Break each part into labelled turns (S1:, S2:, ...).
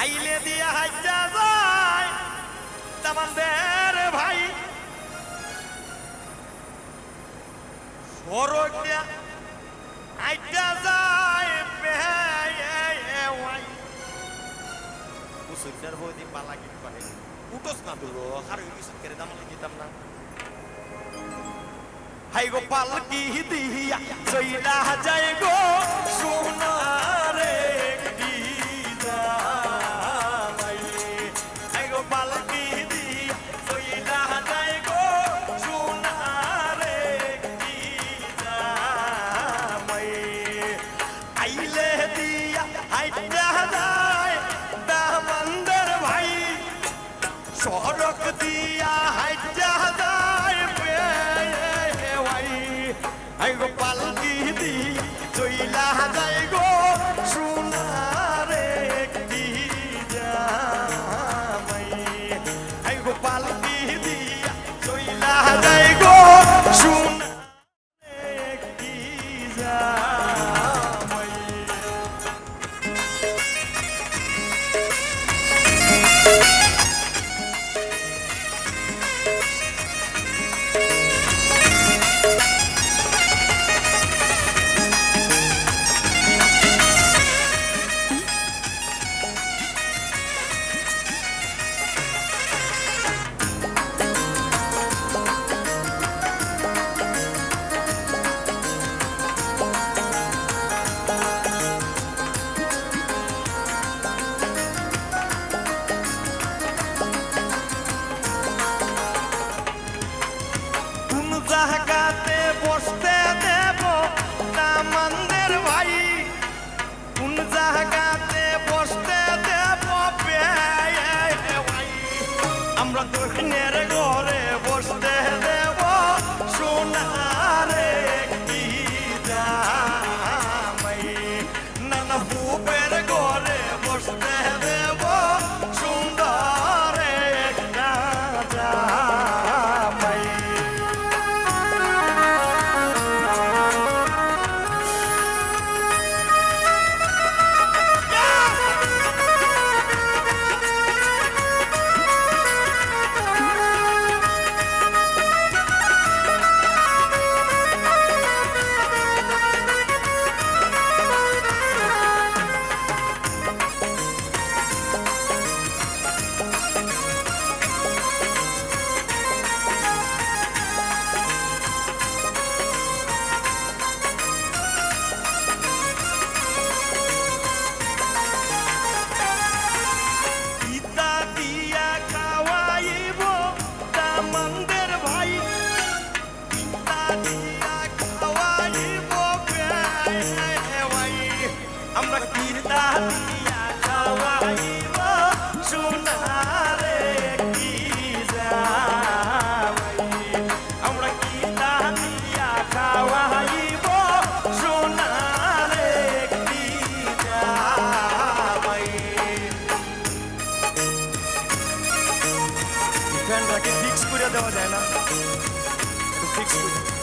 S1: আইলে দিয়া হাইটা যায় আমাদের ভাই সড়ক দিয়া হাইটা যায় মুসুরদার বৌদি পালা কি করে উঠোস না দূর আর ইউসুফ করে দাম দিতাম না হাই গো পালকি দিয়া চইলা যায় গো সোনারে দিদা হাই গো পালকি দিয়া চইলা যায় গো সোনারে দিদা আইলে দিয়া হাইটা যায় দামন্দর ভাই সড়ক দিয়া হাইটা যায় আই গো পালকি দি চইলা যায় গো সোনারে কি জামাই আই গো পালকি দি চইলা যায় গো সোনারে কি জামাই জায়গাতে বসতে দেব দামন্দের ভাই কোন জায়গাতে বসতে দেব ভাই আমরা দক্ষিণের ঘরে বসতে দেব সোনারে কি জামাই নানা বুবের ঘরে বসতে দেব সুন্দর একটা জামাই আমরা কিরদা দিয়া খাওয়াইব সোনারে কি জামাই আমরা কিরদা দিয়া খাওয়াইব সোনারে কি জামাই ফ্যানটাকে ফিক্স করে দেওয়া যায় না ফিক্স করে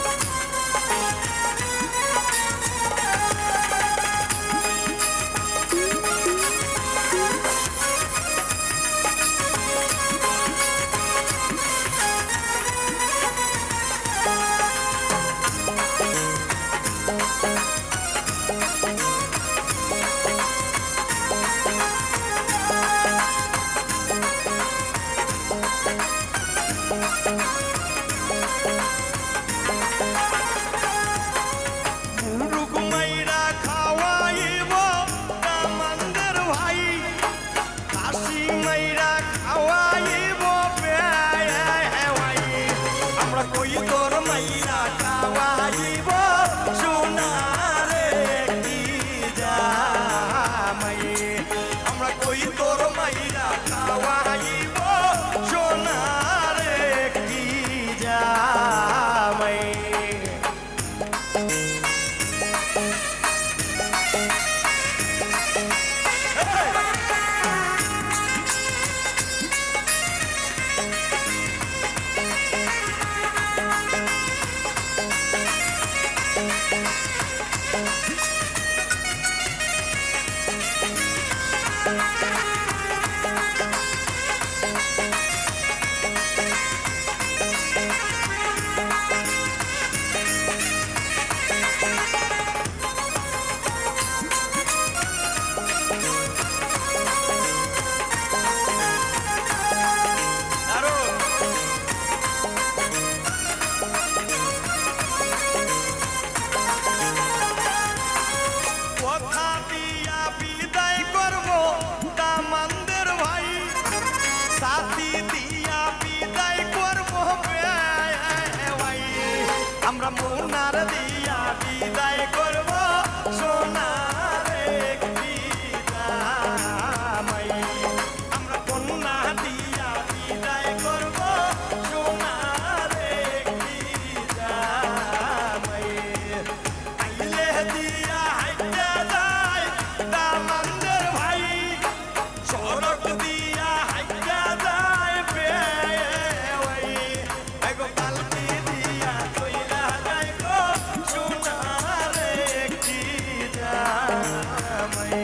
S1: যমুনার দিয়া বিদায় করব সোনার একটি জামাই আমরা কন্যা দিয়া বিদায় করব সোনার একটি জামাই আইলে দিয়া হাইটা যায় দামানদের ভাই সড়ক দিয়া হাইটা যায় বেওয়াই আইগো পালকি দিয়া কইরা যায় গো সোনার একটি জামাই